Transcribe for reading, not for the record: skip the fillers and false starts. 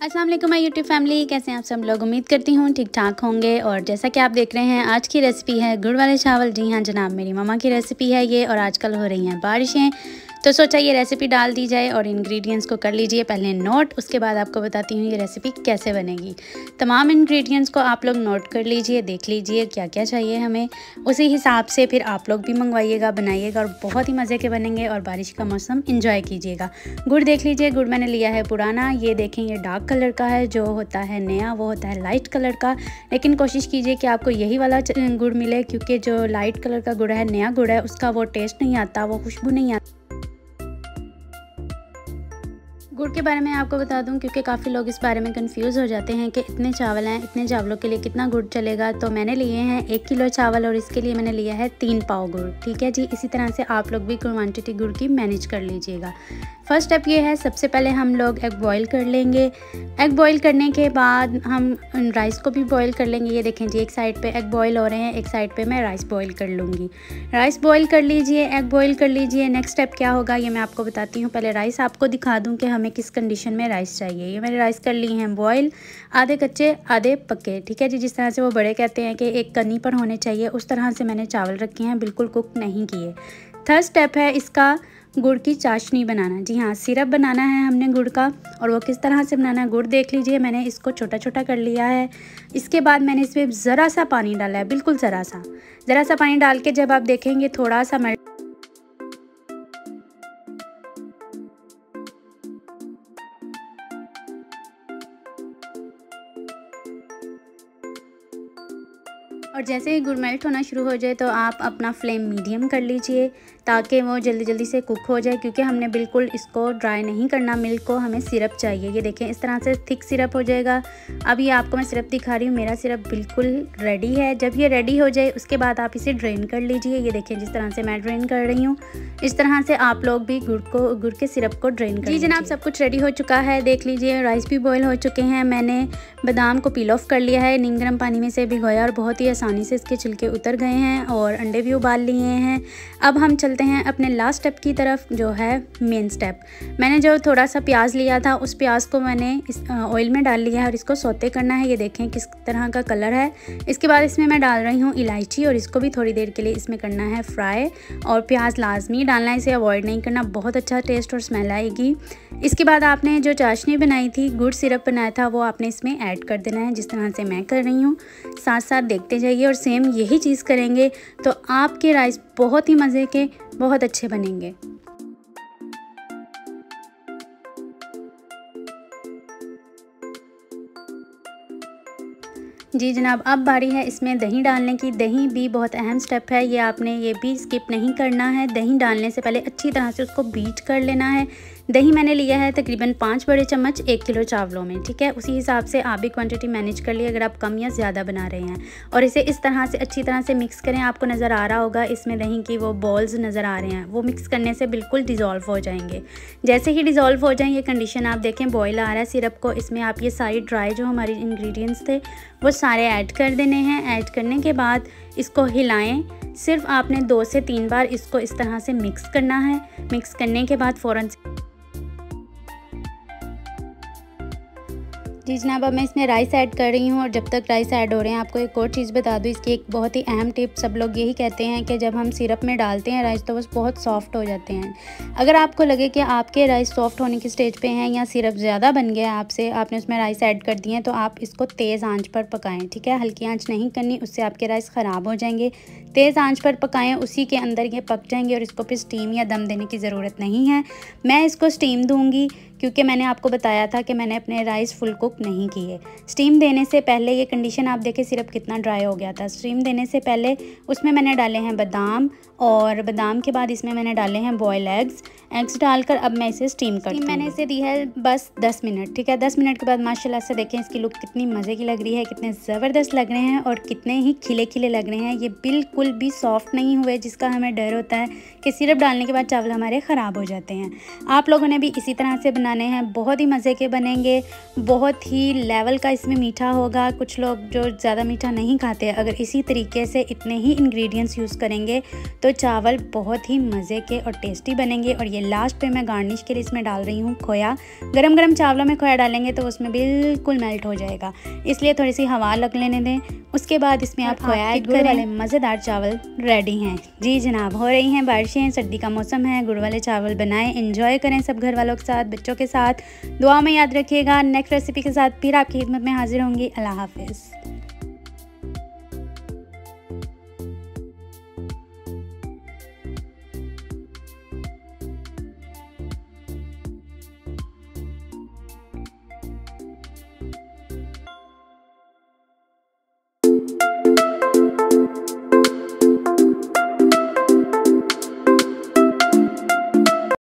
अस्सलाम वालेकुम my YouTube family, कैसे हैं आप सब लोग। उम्मीद करती हूँ ठीक ठाक होंगे। और जैसा कि आप देख रहे हैं, आज की रेसिपी है गुड़ वाले चावल। जी हाँ जनाब, मेरी मम्मा की रेसिपी है ये। और आजकल हो रही हैं बारिशें, तो सोचा ये रेसिपी डाल दी जाए। और इंग्रेडिएंट्स को कर लीजिए पहले नोट, उसके बाद आपको बताती हूँ ये रेसिपी कैसे बनेगी। तमाम इंग्रेडिएंट्स को आप लोग नोट कर लीजिए, देख लीजिए क्या क्या चाहिए हमें, उसी हिसाब से फिर आप लोग भी मंगवाइएगा, बनाइएगा और बहुत ही मज़े के बनेंगे। और बारिश का मौसम इंजॉय कीजिएगा। गुड़ देख लीजिए, गुड़ मैंने लिया है पुराना। ये देखें, ये डार्क कलर का है। जो होता है नया वो होता है लाइट कलर का, लेकिन कोशिश कीजिए कि आपको यही वाला गुड़ मिले, क्योंकि जो लाइट कलर का गुड़ है, नया गुड़ है, उसका वो टेस्ट नहीं आता, वो खुशबू नहीं आती। गुड़ के बारे में आपको बता दूं, क्योंकि काफ़ी लोग इस बारे में कंफ्यूज हो जाते हैं कि इतने चावल हैं, इतने चावलों के लिए कितना गुड़ चलेगा। तो मैंने लिए हैं 1 किलो चावल और इसके लिए मैंने लिया है 3 पाव गुड़। ठीक है जी, इसी तरह से आप लोग भी क्वांटिटी गुड़ की मैनेज कर लीजिएगा। फर्स्ट स्टेप ये है, सबसे पहले हम लोग एग बॉईल कर लेंगे। एग बॉईल करने के बाद हम राइस को भी बॉईल कर लेंगे। ये देखें जी, एक साइड पे एग बॉईल हो रहे हैं, एक साइड पे मैं राइस बॉईल कर लूँगी। राइस बॉईल कर लीजिए, एग बॉईल कर लीजिए। नेक्स्ट स्टेप क्या होगा ये मैं आपको बताती हूँ। पहले राइस आपको दिखा दूँ कि हमें किस कंडीशन में राइस चाहिए। ये मैंने राइस कर ली हैं बॉईल, आधे कच्चे आधे पक्के। ठीक है जी, जिस तरह से वो बड़े कहते हैं कि एक कनी पर होने चाहिए, उस तरह से मैंने चावल रखे हैं, बिल्कुल कुक नहीं किए। थर्ड स्टेप है इसका गुड़ की चाशनी बनाना। जी हाँ, सिरप बनाना है हमने गुड़ का। और वो किस तरह से बनाना है, गुड़ देख लीजिए, मैंने इसको छोटा छोटा कर लिया है। इसके बाद मैंने इसमें ज़रा सा पानी डाला है, बिल्कुल ज़रा सा पानी डाल के जब आप देखेंगे थोड़ा सा और जैसे ही गुड़ मेल्ट होना शुरू हो जाए तो आप अपना फ्लेम मीडियम कर लीजिए, ताकि वो जल्दी जल्दी से कुक हो जाए, क्योंकि हमने बिल्कुल इसको ड्राई नहीं करना। मिल्क को हमें सिरप चाहिए। ये देखें, इस तरह से थिक सिरप हो जाएगा। अभी आपको मैं सिरप दिखा रही हूँ, मेरा सिरप बिल्कुल रेडी है। जब ये रेडी हो जाए उसके बाद आप इसे ड्रेन कर लीजिए। ये देखें, जिस तरह से मैं ड्रेन कर रही हूँ, इस तरह से आप लोग भी गुड़ के सिरप को ड्रेन कर लीजिए। जी जनाब, सब कुछ रेडी हो चुका है, देख लीजिए। राइस भी बॉयल हो चुके हैं। मैंने बादाम को पील ऑफ कर लिया है, नीम गर्म पानी में से भिगोया और बहुत ही आसानी से इसके छिलके उतर गए हैं। और अंडे भी उबाल लिए हैं। अब हम चलते हैं अपने लास्ट स्टेप की तरफ, जो है मेन स्टेप। मैंने जो थोड़ा सा प्याज लिया था, उस प्याज को मैंने इस ऑयल में डाल लिया है और इसको सौते करना है। ये देखें किस तरह का कलर है। इसके बाद इसमें मैं डाल रही हूँ इलायची और इसको भी थोड़ी देर के लिए इसमें करना है फ्राई। और प्याज लाजमी डालना है, इसे अवॉइड नहीं करना, बहुत अच्छा टेस्ट और स्मेल आएगी। इसके बाद आपने जो चाशनी बनाई थी, गुड़ सिरप बनाया था, वो आपने इसमें ऐड कर देना है, जिस तरह से मैं कर रही हूँ। साथ साथ देखते जाइए और सेम यही चीज़ करेंगे तो आपके राइस बहुत ही मज़े के, बहुत अच्छे बनेंगे। जी जनाब, अब बारी है इसमें दही डालने की। दही भी बहुत अहम स्टेप है, ये आपने ये भी स्किप नहीं करना है। दही डालने से पहले अच्छी तरह से उसको बीट कर लेना है। दही मैंने लिया है तकरीबन 5 बड़े चम्मच 1 किलो चावलों में। ठीक है, उसी हिसाब से आप भी क्वांटिटी मैनेज कर लिए अगर आप कम या ज़्यादा बना रहे हैं। और इसे इस तरह से अच्छी तरह से मिक्स करें। आपको नज़र आ रहा होगा इसमें दही की वो बॉल्स नज़र आ रहे हैं, वो मिक्स करने से बिल्कुल डिज़ोल्व हो जाएंगे। जैसे ही डिज़ोल्व हो जाएं, ये कंडीशन आप देखें, बॉयल आ रहा है सिरप को, इसमें आप ये सारी ड्राई जो हमारी इंग्रेडिएंट्स थे वो सारे ऐड कर देने हैं। ऐड करने के बाद इसको हिलाएं। सिर्फ आपने 2 से 3 बार इसको इस तरह से मिक्स करना है। मिक्स करने के बाद फ़ौरन जी जनाब, अब मैं इसमें राइस ऐड कर रही हूँ। और जब तक राइस ऐड हो रहे हैं, आपको एक और चीज़ बता दूँ, इसकी एक बहुत ही अहम टिप। सब लोग यही कहते हैं कि जब हम सिरप में डालते हैं राइस तो वो बहुत सॉफ्ट हो जाते हैं। अगर आपको लगे कि आपके राइस सॉफ्ट होने की स्टेज पे हैं या सिरप ज़्यादा बन गया आपसे, आपने उसमें राइस ऐड कर दिए हैं, तो आप इसको तेज़ आंच पर पकाएं। ठीक है, हल्की आंच नहीं करनी, उससे आपके राइस ख़राब हो जाएंगे। तेज़ आंच पर पकाएं, उसी के अंदर ये पक जाएंगे और इसको फिर स्टीम या दम देने की ज़रूरत नहीं है। मैं इसको स्टीम दूँगी, क्योंकि मैंने आपको बताया था कि मैंने अपने राइस फुल कुक नहीं किए। स्टीम देने से पहले ये कंडीशन आप देखें, सिरप कितना ड्राई हो गया था। स्टीम देने से पहले उसमें मैंने डाले हैं बादाम, और बादाम के बाद इसमें मैंने डाले हैं बॉयल एग्स डालकर अब मैं इसे स्टीम करती हूँ। मैंने इसे दी है बस 10 मिनट। ठीक है, 10 मिनट के बाद माशाल्लाह से देखें इसकी लुक कितनी मज़े की लग रही है, कितने ज़बरदस्त लग रहे हैं और कितने ही खिले खिले लग रहे हैं। ये बिल्कुल भी सॉफ्ट नहीं हुए, जिसका हमें डर होता है कि सिरप डालने के बाद चावल हमारे ख़राब हो जाते हैं। आप लोगों ने भी इसी तरह से बनाने हैं, बहुत ही मज़े के बनेंगे, बहुत ही लेवल का इसमें मीठा होगा। कुछ लोग जो ज़्यादा मीठा नहीं खाते, अगर इसी तरीके से इतने ही इंग्रेडिएंट्स यूज़ करेंगे तो चावल बहुत ही मज़े के और टेस्टी बनेंगे। और ये लास्ट पे मैं गार्निश के लिए इसमें डाल रही हूँ खोया। गरम गरम चावलों में खोया डालेंगे तो उसमें बिल्कुल मेल्ट हो जाएगा, इसलिए थोड़ी सी हवा लग लेने दें। उसके बाद इसमें आप खोया ऐड करें। वाले मज़ेदार चावल रेडी हैं। जी जनाब, हो रही हैं बारिशें, सर्दी का मौसम है, गुड़ वाले चावल बनाएं, एंजॉय करें सब घर वालों के साथ, बच्चों के साथ। दुआ में याद रखिएगा। नेक्स्ट रेसिपी के साथ फिर आपकी खिदमत में हाजिर होंगी। अल्लाह हाफिज़।